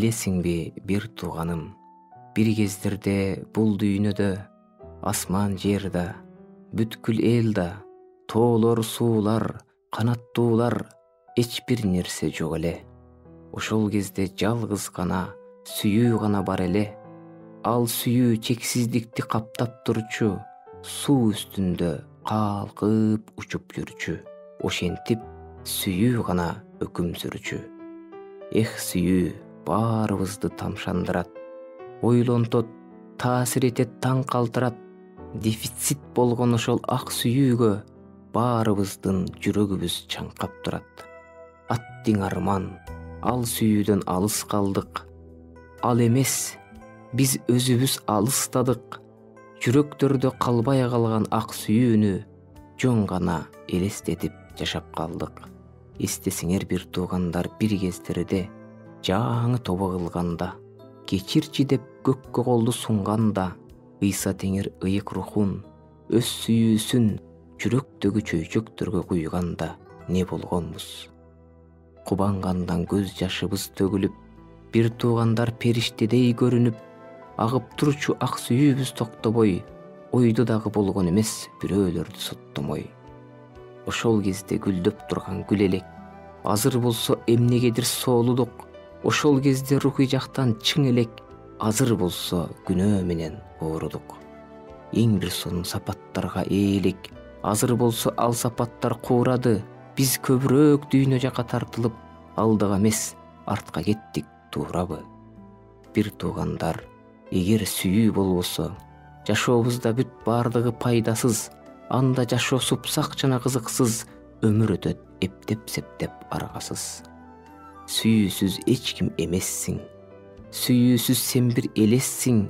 Билесиңби бир тууганым, бир кездерде бул дүйнөдө асман жер да, бүткүл эл да, тоолор суулар, канаттуулар, эч бир нерсе жок эле. Ошол кезде жалгыз гана сүйүү гана бар эле. Ал сүйүү чексиздикти каптап турчу, суу үстүндө калкып учуп жүрчү. Ошентип сүйүү гана өкүм сүрчү. Эх, сүйүү баарыбызды тамшандырат, ойлонтот, таасир этет, таң калтырат. Дефицит болгон ошол ак сүйүүгө баарыбыздын жүрөгүбүз чаңкап турат. Аттиң арман, ал сүйүүдөн алыс калдык. Ал эмес, биз өзүбүз алыстадык. Жүрөктөрдө калбай калган ак сүйүүнү жөн гана элестетип жашап калдык. Эстесиңер бир туугандар, бир кездерде жаңы тоба кылганда, кечирчи деп көккө колду сунганда, ыйса теңир ыйык рухун, өз сүйүүсүн жүрөктөгү чөйчөктөргө куйганда не болгонбуз? Кубангандан көз жашыбыз төгүлүп, бир туугандар периштедей көрүнүп, агып турчу ак сүйүүбүз токтобой, ойду дагы болгон эмес бирөөлөрдү соттомой. Ошол кезде гүлдөп турган гүл элек, азыр болсо эмнегедир соолудук. Ошол кезде рухий жактан чың элек, азыр болсо күнөө менен оорудук. Эң бир сонун сапаттарга ээ элек, азыр болсо ал сапаттар куурады. Биз көбүрөөк дүйнө жака тартылып, алдыга эмес артка кеттик, туурабы? Бир туугандар, эгер сүйүү болбосо, жашообузда бүт баардыгы пайдасыз. Анда жашоо супсак жана кызыксыз, өмүр өтөт эптеп-септеп аргасыз. Сүйүүсүз эч ким эмессиң, сүйүүсүз сен бир элессиң.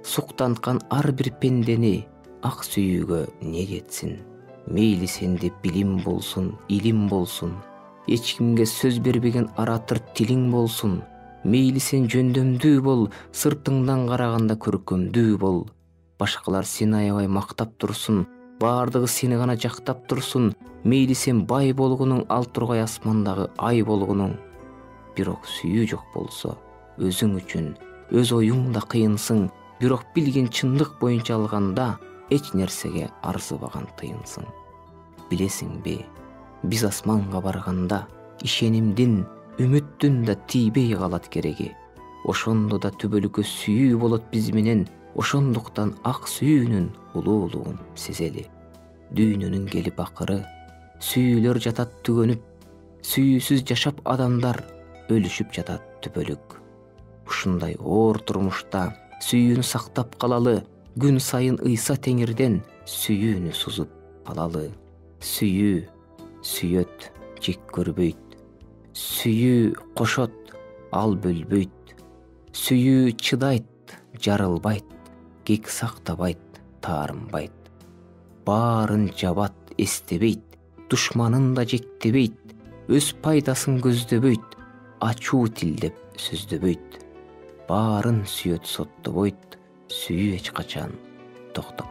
Суктанткан ар бир пендени ак сүйүүгө не жетсин? Мейли сенде билим болсун, илим болсун, эч кимге сөз бербеген аратыр тилиң болсун. Мейли сен жөндөмдүү бол, сыртыңдан караганда көркөмдүү бол. Башкалар сени аябай мактап турсун, баардыгы сени гана жактап турсун. Мейли сен бай болгонуң, ал тургай асмандагы ай болгонуң. Бирок сүйүү жок болсо, өзүң үчүн өз оюң да кыйынсың. Бирок билген чындык боюнча алганда, эч нерсеге арзыбаган тыйынсың. Билесиңби, биз асманга барганда, ишенимдин, үмүттүн да тийбей калат кереги. Ошондо да түбөлүккө сүйүү болот биз менен. Ошондуктан ак сүйүүнүн улуулугун сезели. Дүйнөнүн келип акыры, сүйүүлөр жатат түгөнүп, сүйүүсүз жашап адамдар өлүшүп жатат түбөлүк. Ушундай оор турмушта сүйүүнү сактап калалы, күн сайын ыйса теңирден сүйүүнү сузуп алалы. Сүйүү сүйөт, жек көрбөйт. Сүйүү кошот, ал бөлбөйт. Сүйүү чыдайт, жарылбайт. Кек сактабайт, таарынбайт. Баарын жабат, эстебейт. Душманын да жектебейт. Өз пайдасын көздөбөйт. Ачуу тилдеп сөздөбөйт. Баарын сүйөт, соттобойт. Сүйүү эч качан токтоп